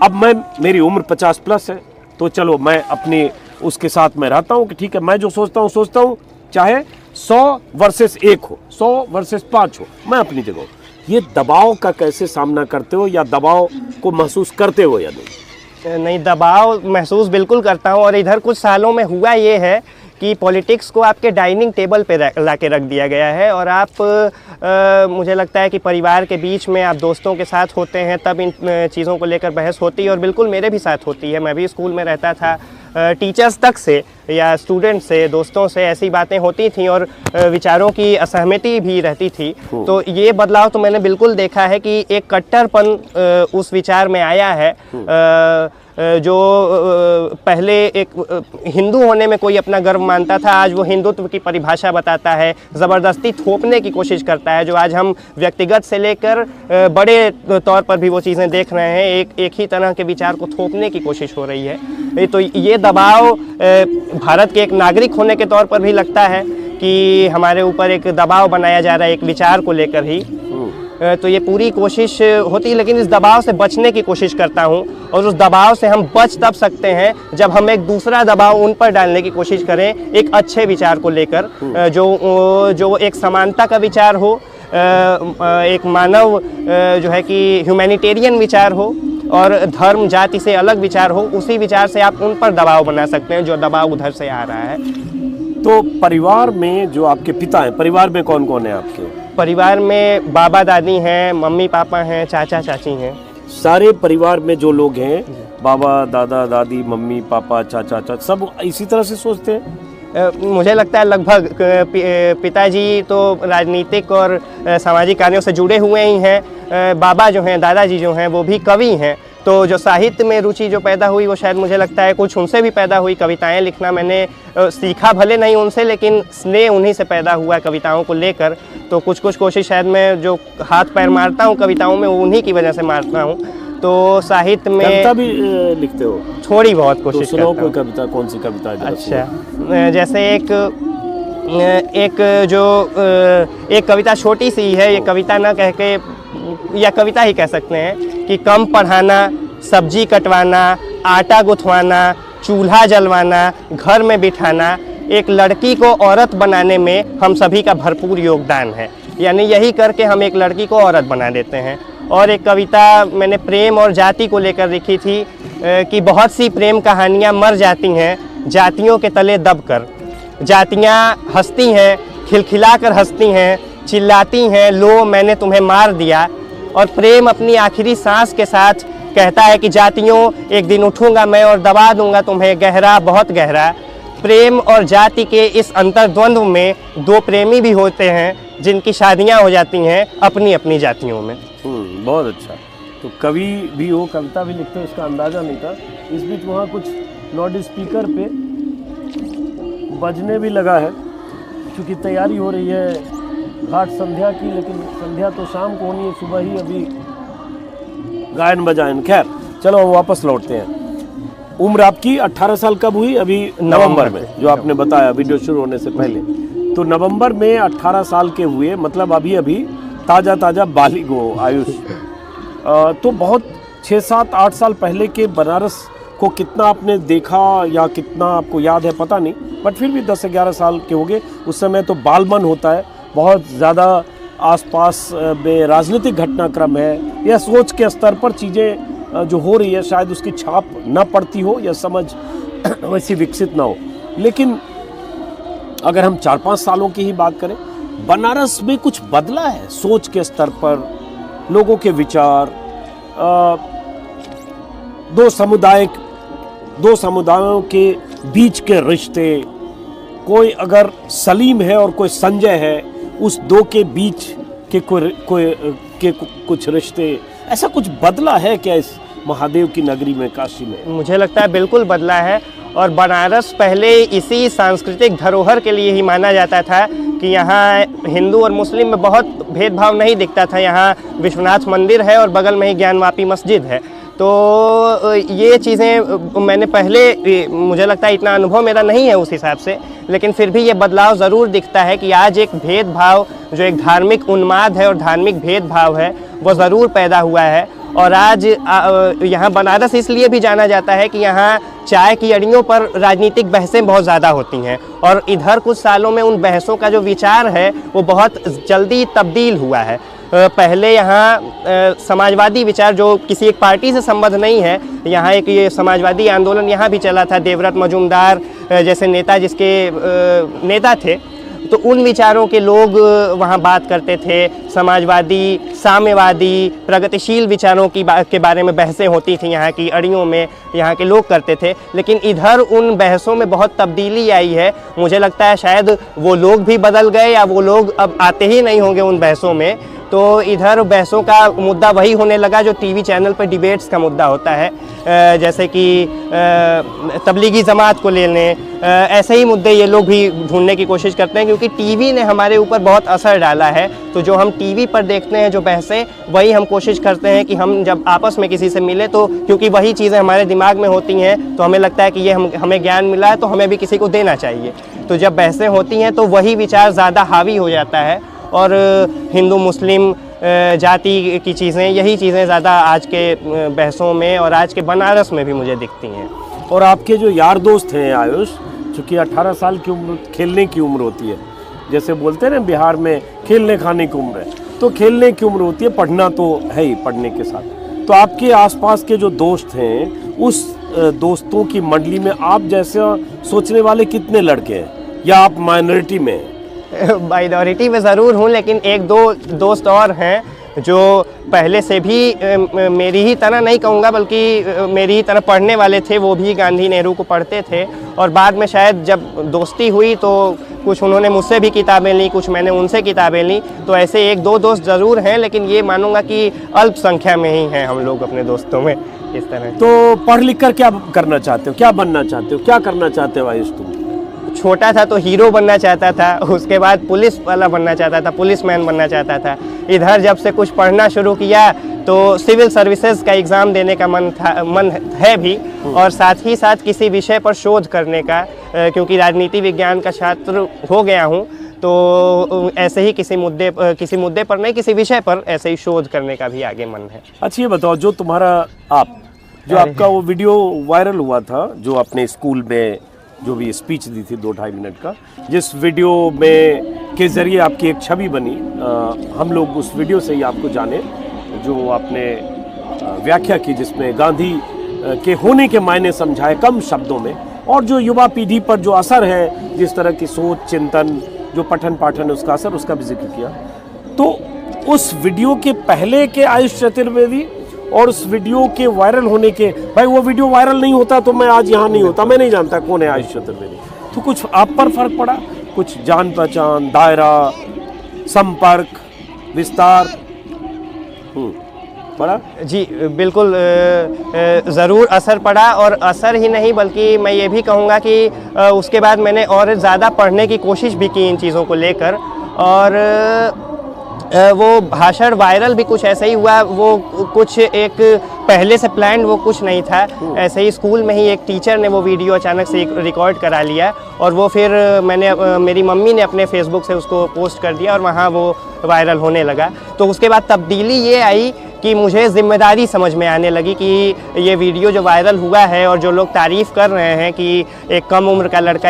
अब मेरी उम्र 50+ है, तो चलो मैं अपने उसके साथ में रहता हूँ कि ठीक है, मैं जो सोचता हूँ, चाहे 100 वर्सेस 1 हो, 100 वर्सेस 5 हो, मैं अपनी जगह हूँ। ये दबाव का कैसे सामना करते हो, या दबाव को महसूस करते हो या नहीं? नहीं, दबाव महसूस बिल्कुल करता हूँ। और इधर कुछ सालों में हुआ ये है कि पॉलिटिक्स को आपके डाइनिंग टेबल पे ला के रख दिया गया है, और आप मुझे लगता है कि परिवार के बीच में आप दोस्तों के साथ होते हैं तब इन चीज़ों को लेकर बहस होती है, और बिल्कुल मेरे भी साथ होती है। मैं भी स्कूल में रहता था, टीचर्स तक से या स्टूडेंट से, दोस्तों से ऐसी बातें होती थी और विचारों की असहमति भी रहती थी। तो ये बदलाव तो मैंने बिल्कुल देखा है कि एक कट्टरपन उस विचार में आया है। जो पहले एक हिंदू होने में कोई अपना गर्व मानता था, आज वो हिंदुत्व की परिभाषा बताता है, ज़बरदस्ती थोपने की कोशिश करता है। जो आज हम व्यक्तिगत से लेकर बड़े तौर पर भी वो चीज़ें देख रहे हैं, एक ही तरह के विचार को थोपने की कोशिश हो रही है। तो ये दबाव भारत के एक नागरिक होने के तौर पर भी लगता है कि हमारे ऊपर एक दबाव बनाया जा रहा है एक विचार को लेकर ही। तो ये पूरी कोशिश होती है, लेकिन इस दबाव से बचने की कोशिश करता हूँ, और उस दबाव से हम बच तब सकते हैं जब हम एक दूसरा दबाव उन पर डालने की कोशिश करें, एक अच्छे विचार को लेकर, जो एक समानता का विचार हो, एक मानव जो है कि ह्यूमैनिटेरियन विचार हो, और धर्म जाति से अलग विचार हो। उसी विचार से आप उन पर दबाव बना सकते हैं जो दबाव उधर से आ रहा है। तो परिवार में जो आपके पिता हैं, परिवार में कौन कौन है आपके? परिवार में बाबा दादी हैं, मम्मी पापा हैं, चाचा चाची हैं। सारे परिवार में जो लोग हैं, बाबा दादा दादी, मम्मी पापा, चाचा चाचा, सब इसी तरह से सोचते हैं? मुझे लगता है लगभग पिताजी तो राजनीतिक और सामाजिक कार्यों से जुड़े हुए ही हैं। बाबा जो हैं, दादाजी जो हैं, वो भी कवि हैं। तो जो साहित्य में रुचि जो पैदा हुई वो शायद मुझे लगता है कुछ उनसे भी पैदा हुई। कविताएं लिखना मैंने सीखा भले नहीं उनसे, लेकिन स्नेह उन्हीं से पैदा हुआ कविताओं को लेकर। तो कुछ कोशिश शायद मैं जो हाथ पैर मारता हूँ कविताओं में, वो उन्हीं की वजह से मारता हूँ। तो साहित्य में कविता भी लिखते हो? थोड़ी बहुत कोशिश करता हूँ। कोई कविता, कौन सी कविता? अच्छा, जैसे एक कविता छोटी सी है, ये कविता ना कह के, या कविता ही कह सकते हैं कि कम पढ़ाना, सब्जी कटवाना, आटा गुथवाना, चूल्हा जलवाना, घर में बिठाना, एक लड़की को औरत बनाने में हम सभी का भरपूर योगदान है। यानी यही करके हम एक लड़की को औरत बना देते हैं। और एक कविता मैंने प्रेम और जाति को लेकर लिखी थी कि बहुत सी प्रेम कहानियाँ मर जाती हैं जातियों के तले दबकर। जातियाँ हंसती हैं, खिलखिलाकर हंसती हैं, चिल्लाती हैं, लो मैंने तुम्हें मार दिया। और प्रेम अपनी आखिरी सांस के साथ कहता है कि जातियों, एक दिन उठूंगा मैं और दबा दूंगा तुम्हें गहरा, बहुत गहरा। प्रेम और जाति के इस अंतर्द्वंद्व में दो प्रेमी भी होते हैं जिनकी शादियां हो जाती हैं अपनी अपनी जातियों में। बहुत अच्छा। तो कवि भी हो, कविता भी लिखते हो, इसका अंदाज़ा नहीं था। इस बीच वहाँ कुछ लाउड स्पीकर पे बजने भी लगा है, क्योंकि तैयारी हो रही है घाट संध्या की, लेकिन संध्या तो शाम को होनी है, सुबह ही अभी गायन बजायन। खैर चलो वापस लौटते हैं। उम्र आपकी 18 साल कब हुई? अभी नवंबर में, जो आपने बताया वीडियो शुरू होने से पहले। तो नवंबर में 18 साल के हुए, मतलब अभी अभी ताज़ा बालिग हो, आयुष। तो बहुत 6, 7, 8 साल पहले के बनारस को कितना आपने देखा या कितना आपको याद है पता नहीं, बट फिर भी 10 से 11 साल के हो गए। उस समय तो बालमन होता है, बहुत ज़्यादा आसपास में राजनीतिक घटनाक्रम है, या सोच के स्तर पर चीज़ें जो हो रही है शायद उसकी छाप न पड़ती हो या समझ वैसी विकसित ना हो। लेकिन अगर हम 4-5 सालों की ही बात करें, बनारस में कुछ बदला है सोच के स्तर पर, लोगों के विचार, दो समुदायों के बीच के रिश्ते, कोई अगर सलीम है और कोई संजय है, उस दो के बीच के कुछ रिश्ते, ऐसा कुछ बदला है क्या इस महादेव की नगरी में, काशी में? मुझे लगता है बिल्कुल बदला है। और बनारस पहले इसी सांस्कृतिक धरोहर के लिए ही माना जाता था कि यहाँ हिंदू और मुस्लिम में बहुत भेदभाव नहीं दिखता था। यहाँ विश्वनाथ मंदिर है और बगल में ही ज्ञानवापी मस्जिद है। तो ये चीज़ें मैंने पहले, मुझे लगता है इतना अनुभव मेरा नहीं है उस हिसाब से, लेकिन फिर भी ये बदलाव ज़रूर दिखता है कि आज एक भेदभाव, जो एक धार्मिक उन्माद है और धार्मिक भेदभाव है, वो ज़रूर पैदा हुआ है। और आज यहाँ बनारस इसलिए भी जाना जाता है कि यहाँ चाय की अड़ियों पर राजनीतिक बहसें बहुत ज़्यादा होती हैं, और इधर कुछ सालों में उन बहसों का जो विचार है वो बहुत जल्दी तब्दील हुआ है। पहले यहाँ समाजवादी विचार, जो किसी एक पार्टी से संबद्ध नहीं है, यहाँ एक ये समाजवादी आंदोलन यहाँ भी चला था, देवव्रत मजूमदार जैसे नेता जिसके नेता थे, तो उन विचारों के लोग वहाँ बात करते थे। समाजवादी, साम्यवादी, प्रगतिशील विचारों के बारे में बहसें होती थी यहाँ की अड़ियों में, यहाँ के लोग करते थे। लेकिन इधर उन बहसों में बहुत तब्दीली आई है। मुझे लगता है शायद वो लोग भी बदल गए या वो लोग अब आते ही नहीं होंगे उन बहसों में। तो इधर बहसों का मुद्दा वही होने लगा जो टीवी चैनल पर डिबेट्स का मुद्दा होता है, जैसे कि तबलीगी जमात को ले लें, ऐसे ही मुद्दे ये लोग भी ढूंढने की कोशिश करते हैं, क्योंकि टीवी ने हमारे ऊपर बहुत असर डाला है। तो जो हम टीवी पर देखते हैं जो बहसें, वही हम कोशिश करते हैं कि हम जब आपस में किसी से मिले, तो क्योंकि वही चीज़ें हमारे दिमाग में होती हैं, तो हमें लगता है कि ये हमें ज्ञान मिला है तो हमें भी किसी को देना चाहिए। तो जब बहसें होती हैं तो वही विचार ज़्यादा हावी हो जाता है, और हिंदू मुस्लिम जाति की चीज़ें, यही चीज़ें ज़्यादा आज के बहसों में और आज के बनारस में भी मुझे दिखती हैं। और आपके जो यार दोस्त हैं आयुष, चूँकि 18 साल की उम्र खेलने की उम्र होती है, जैसे बोलते हैं ना बिहार में खेलने खाने की उम्र है, तो खेलने की उम्र होती है, पढ़ना तो है ही पढ़ने के साथ। तो आपके आसपास के जो दोस्त हैं, उस दोस्तों की मंडली में आप जैसा सोचने वाले कितने लड़के हैं, या आप माइनॉरिटी में हैं? माइनॉरिटी में ज़रूर हूँ, लेकिन एक दो दोस्त और हैं जो पहले से भी मेरी ही तरह नहीं कहूँगा, बल्कि मेरी ही तरह पढ़ने वाले थे। वो भी गांधी नेहरू को पढ़ते थे, और बाद में शायद जब दोस्ती हुई तो कुछ उन्होंने मुझसे भी किताबें ली, कुछ मैंने उनसे किताबें ली। तो ऐसे एक दो दोस्त ज़रूर हैं, लेकिन ये मानूंगा कि अल्प संख्या में ही हैं हम लोग अपने दोस्तों में इस तरह। तो पढ़ लिख कर क्या करना चाहते हो, क्या बनना चाहते हो, क्या करना चाहते हो आयुष तुम? छोटा था तो हीरो बनना चाहता था, उसके बाद पुलिस वाला बनना चाहता था, पुलिसमैन बनना चाहता था। इधर जब से कुछ पढ़ना शुरू किया तो सिविल सर्विसेज का एग्ज़ाम देने का मन है भी, और साथ ही साथ किसी विषय पर शोध करने का, क्योंकि राजनीति विज्ञान का छात्र हो गया हूँ, तो ऐसे ही किसी मुद्दे पर नहीं, किसी विषय पर ऐसे ही शोध करने का भी आगे मन है। अच्छा ये बताओ, जो तुम्हारा आपका वो वीडियो वायरल हुआ था, जो अपने स्कूल में जो भी स्पीच दी थी 2-2.5 मिनट का, जिस वीडियो में के ज़रिए आपकी एक छवि बनी, हम लोग उस वीडियो से ही आपको जाने, जो आपने व्याख्या की जिसमें गांधी के होने के मायने समझाए कम शब्दों में, और जो युवा पीढ़ी पर जो असर है, जिस तरह की सोच चिंतन, जो पठन पाठन है उसका असर, उसका भी जिक्र किया। तो उस वीडियो के पहले के आयुष चतुर्वेदी और उस वीडियो के वायरल होने के, भाई वो वीडियो वायरल नहीं होता तो मैं आज यहाँ नहीं होता, मैं नहीं जानता कौन है आयुष चतुर्वेदी। तो कुछ आप पर फर्क पड़ा, कुछ जान पहचान, दायरा, संपर्क, विस्तार पड़ा? जी बिल्कुल, ज़रूर असर पड़ा, और असर ही नहीं बल्कि मैं ये भी कहूँगा कि उसके बाद मैंने और ज़्यादा पढ़ने की कोशिश भी की इन चीज़ों को लेकर, और वो भाषण वायरल भी कुछ ऐसे ही हुआ। वो कुछ एक पहले से प्लान वो कुछ नहीं था, ऐसे ही स्कूल में ही एक टीचर ने वो वीडियो अचानक से रिकॉर्ड करा लिया, और वो फिर मेरी मम्मी ने अपने फेसबुक से उसको पोस्ट कर दिया, और वहाँ वो वायरल होने लगा। तो उसके बाद तब्दीली ये आई कि मुझे ज़िम्मेदारी समझ में आने लगी कि ये वीडियो जो वायरल हुआ है और जो लोग तारीफ़ कर रहे हैं कि एक कम उम्र का लड़का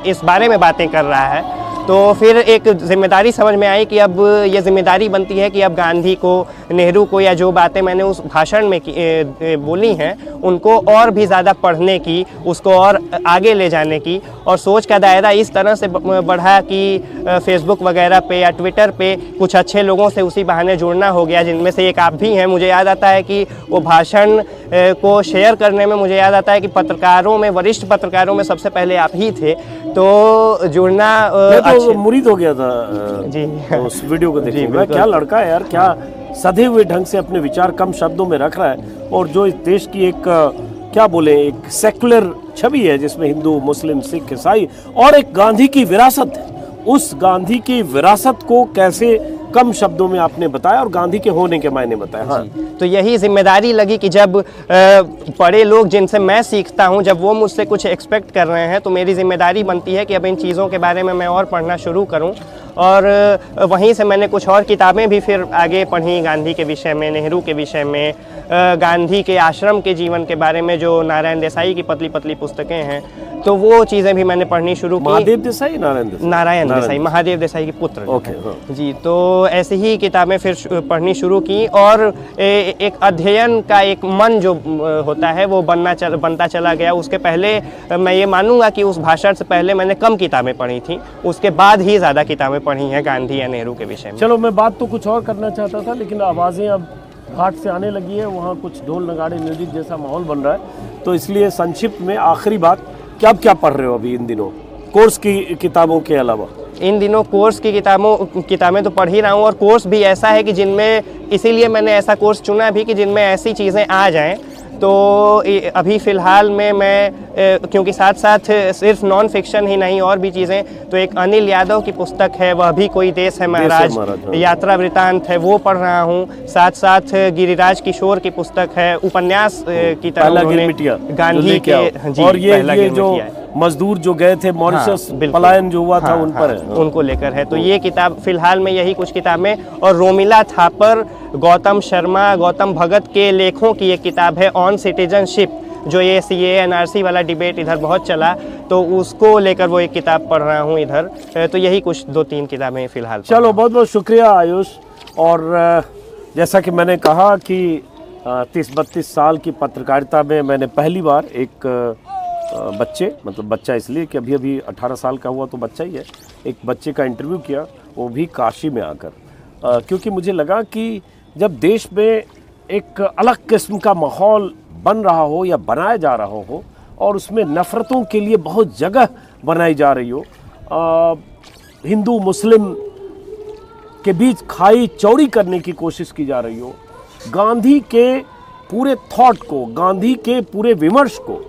इस बारे में बातें कर रहा है, तो फिर एक जिम्मेदारी समझ में आई कि अब ये जिम्मेदारी बनती है कि अब गांधी को, नेहरू को, या जो बातें मैंने उस भाषण में बोली हैं उनको और भी ज़्यादा पढ़ने की, उसको और आगे ले जाने की। और सोच का दायरा इस तरह से बढ़ा कि फेसबुक वगैरह पे या ट्विटर पे कुछ अच्छे लोगों से उसी बहाने जुड़ना हो गया, जिनमें से एक आप भी हैं। मुझे याद आता है कि वो भाषण को शेयर करने में मुझे याद आता है कि पत्रकारों में, वरिष्ठ पत्रकारों में सबसे पहले आप ही थे। तो जुड़ना तो मुरीद हो गया था जी उस वीडियो को देखने जी, में। बिल्कुल। क्या लड़का है यार, क्या सधे हुए ढंग से अपने विचार कम शब्दों में रख रहा है, और जो इस देश की एक क्या बोले, एक सेक्युलर छवि है जिसमें हिंदू, मुस्लिम, सिख, ईसाई और एक गांधी की विरासत है, उस गांधी की विरासत को कैसे कम शब्दों में आपने बताया और गांधी के होने के मायने बताया। हाँ, तो यही जिम्मेदारी लगी कि जब बड़े लोग जिनसे मैं सीखता हूं, जब वो मुझसे कुछ एक्सपेक्ट कर रहे हैं, तो मेरी जिम्मेदारी बनती है कि अब इन चीज़ों के बारे में मैं और पढ़ना शुरू करूं। और वहीं से मैंने कुछ और किताबें भी फिर आगे पढ़ी, गांधी के विषय में, नेहरू के विषय में, गांधी के आश्रम के जीवन के बारे में, जो नारायण देसाई की पतली पतली पुस्तकें हैं, तो वो चीज़ें भी मैंने पढ़नी शुरू की। महादेव देसाई, नारायण देसाई, महादेव देसाई के पुत्र। ओके, हाँ। जी, तो ऐसे ही किताबें फिर पढ़नी शुरू की। और एक अध्ययन का एक मन जो होता है वो बनता चला गया। उसके पहले मैं ये मानूंगा कि उस भाषण से पहले मैंने कम किताबें पढ़ी थी, उसके बाद ही ज़्यादा किताबें पढ़ी हैं गांधी या नेहरू के विषय में। चलो, मैं बात तो कुछ और करना चाहता था, लेकिन आवाज़ें अब घाट से आने लगी है, वहाँ कुछ ढोल नगाड़े म्यूजिक जैसा माहौल बन रहा है, तो इसलिए संक्षिप्त में आखिरी बात, क्या पढ़ रहे हो अभी इन दिनों कोर्स की किताबों के अलावा? इन दिनों कोर्स की किताबें तो पढ़ ही रहा हूँ, और कोर्स भी ऐसा है कि जिनमें, इसीलिए मैंने ऐसा कोर्स चुना भी कि जिनमें ऐसी चीज़ें आ जाएं। तो अभी फ़िलहाल में मैं, क्योंकि साथ साथ सिर्फ नॉन फिक्शन ही नहीं और भी चीज़ें, तो एक अनिल यादव की पुस्तक है, वह भी कोई देश है महाराज, यात्रा वृतांत है, वो पढ़ रहा हूँ। साथ साथ गिरिराज किशोर की पुस्तक है, उपन्यास की तरह गांधी के, और ये जो मजदूर जो गए थे मॉरिशस, पलायन जो हुआ था, उन पर है, उनको लेकर है। तो ये किताब फिलहाल में, यही कुछ किताबें। और रोमिला थापर, गौतम शर्मा, गौतम भगत के लेखों की एक किताब है ऑन सिटीजनशिप, जो ये CAA NRC वाला डिबेट इधर बहुत चला, तो उसको लेकर वो एक किताब पढ़ रहा हूँ इधर। तो यही कुछ 2-3 किताबें फिलहाल। चलो, बहुत बहुत शुक्रिया आयुष। और जैसा कि मैंने कहा कि 30-32 साल की पत्रकारिता में मैंने पहली बार एक बच्चे, मतलब बच्चा इसलिए कि अभी 18 साल का हुआ तो बच्चा ही है, एक बच्चे का इंटरव्यू किया, वो भी काशी में आकर, क्योंकि मुझे लगा कि जब देश में एक अलग किस्म का माहौल बन रहा हो या बनाया जा रहा हो, और उसमें नफ़रतों के लिए बहुत जगह बनाई जा रही हो, हिंदू मुस्लिम के बीच खाई चौड़ी करने की कोशिश की जा रही हो, गांधी के पूरे थॉट को, गांधी के पूरे विमर्श को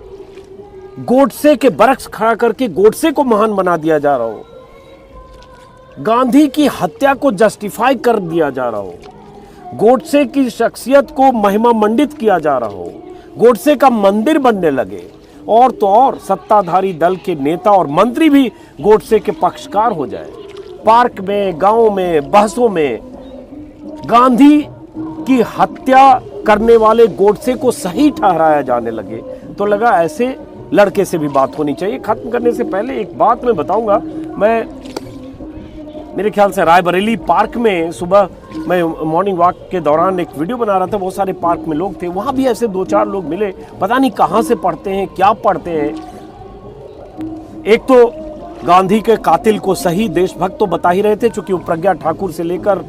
गोडसे के बरक्स खड़ा करके गोडसे को महान बना दिया जा रहा हो, गांधी की हत्या को जस्टिफाई कर दिया जा रहा हो, गोडसे की शख्सियत को महिमा मंडित किया जा रहा हो, गोडसे का मंदिर बनने लगे, और तो और सत्ताधारी दल के नेता और मंत्री भी गोडसे के पक्षकार हो जाए, पार्क में, गांव में, बहसों में गांधी की हत्या करने वाले गोडसे को सही ठहराया जाने लगे, तो लगा ऐसे लड़के से भी बात होनी चाहिए। खत्म करने से पहले एक बात मैं बताऊंगा, मेरे ख्याल से रायबरेली पार्क में सुबह मैं मॉर्निंग वॉक के दौरान एक वीडियो बना रहा था, बहुत सारे पार्क में लोग थे, वहाँ भी ऐसे 2-4 लोग मिले, पता नहीं कहाँ से पढ़ते हैं, क्या पढ़ते हैं। एक तो गांधी के कातिल को सही देशभक्त तो बता ही रहे थे, चूंकि वो प्रज्ञा ठाकुर से लेकर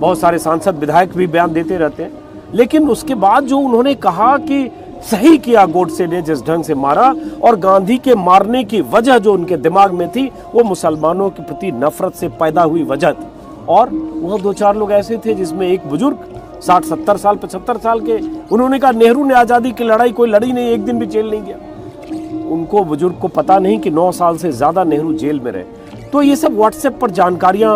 बहुत सारे सांसद विधायक भी बयान देते रहते हैं, लेकिन उसके बाद जो उन्होंने कहा कि सही किया गोडसे ने जिस ढंग से मारा, और गांधी के मारने की वजह जो उनके दिमाग में थी वो मुसलमानों के प्रति नफरत से पैदा हुई वजह थी। और वह 2-4 लोग ऐसे थे जिसमें एक बुजुर्ग 60-70 साल 75 साल के, उन्होंने कहा नेहरू ने आज़ादी की लड़ाई कोई लड़ी नहीं, एक दिन भी जेल नहीं गया। उनको बुजुर्ग को पता नहीं कि 9 साल से ज़्यादा नेहरू जेल में रहे। तो ये सब व्हाट्सएप पर जानकारियाँ,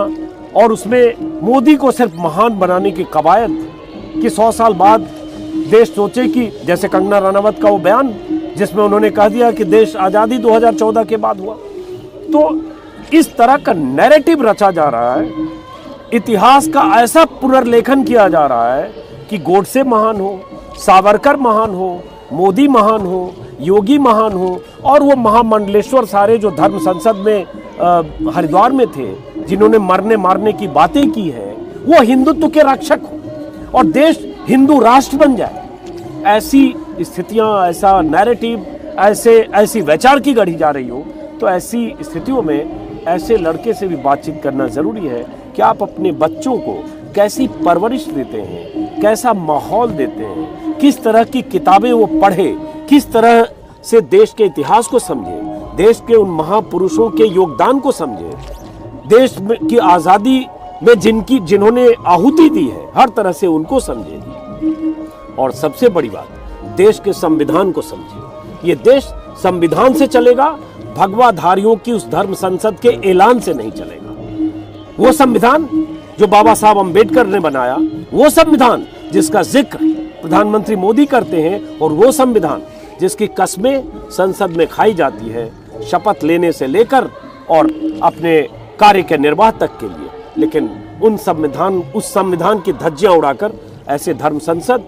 और उसमें मोदी को सिर्फ महान बनाने की कवायद कि 100 साल बाद देश सोचे कि, जैसे कंगना रनावत का वो बयान जिसमें उन्होंने कह दिया कि देश आज़ादी 2014 के बाद हुआ। तो इस तरह का नैरेटिव रचा जा रहा है, इतिहास का ऐसा पुनर्लेखन किया जा रहा है कि गोडसे महान हो, सावरकर महान हो, मोदी महान हो, योगी महान हो, और वो महामंडलेश्वर सारे जो धर्म संसद में हरिद्वार में थे, जिन्होंने मरने मारने की बातें की है, वो हिंदुत्व के रक्षक हो और देश हिंदू राष्ट्र बन जाए। ऐसी स्थितियां, ऐसा नैरेटिव, ऐसी वैचार की गढ़ी जा रही हो, तो ऐसी स्थितियों में ऐसे लड़के से भी बातचीत करना ज़रूरी है कि आप अपने बच्चों को कैसी परवरिश देते हैं, कैसा माहौल देते हैं, किस तरह की किताबें वो पढ़े, किस तरह से देश के इतिहास को समझे, देश के उन महापुरुषों के योगदान को समझे, देश में की आज़ादी में जिन्होंने आहुति दी है, हर तरह से उनको समझे। और सबसे बड़ी बात, देश के संविधान को समझे। ये देश संविधान से चलेगा, भगवाधारियों की उस धर्म संसद के ऐलान से नहीं चलेगा। वो संविधान जो बाबा साहब अंबेडकर ने बनाया, वो संविधान जिसका जिक्र प्रधानमंत्री मोदी करते हैं, और वो संविधान जिसकी कस्में संसद में खाई जाती है, शपथ लेने से लेकर और अपने कार्य के निर्वाह तक के लिए। लेकिन उस संविधान की धज्जियां उड़ाकर ऐसे धर्म संसद,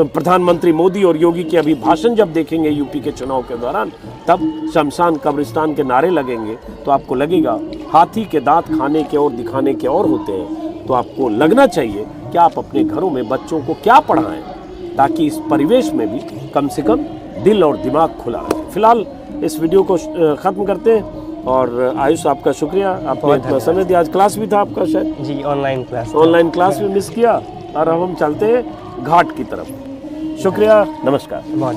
प्रधानमंत्री मोदी और योगी के अभी भाषण जब देखेंगे यूपी के चुनाव के दौरान, तब शमशान कब्रिस्तान के नारे लगेंगे, तो आपको लगेगा हाथी के दांत खाने के और दिखाने के और होते हैं। तो आपको लगना चाहिए कि आप अपने घरों में बच्चों को क्या पढ़ाएं, ताकि इस परिवेश में भी कम से कम दिल और दिमाग खुला रहे। फिलहाल इस वीडियो को ख़त्म करते हैं। और आयुष, आपका शुक्रिया, आपने इतना समय दिया। आज क्लास भी था आपका शायद? जी, ऑनलाइन क्लास भी मिस किया, और अब हम चलते हैं घाट की तरफ। शुक्रिया, नमस्कार। बहुत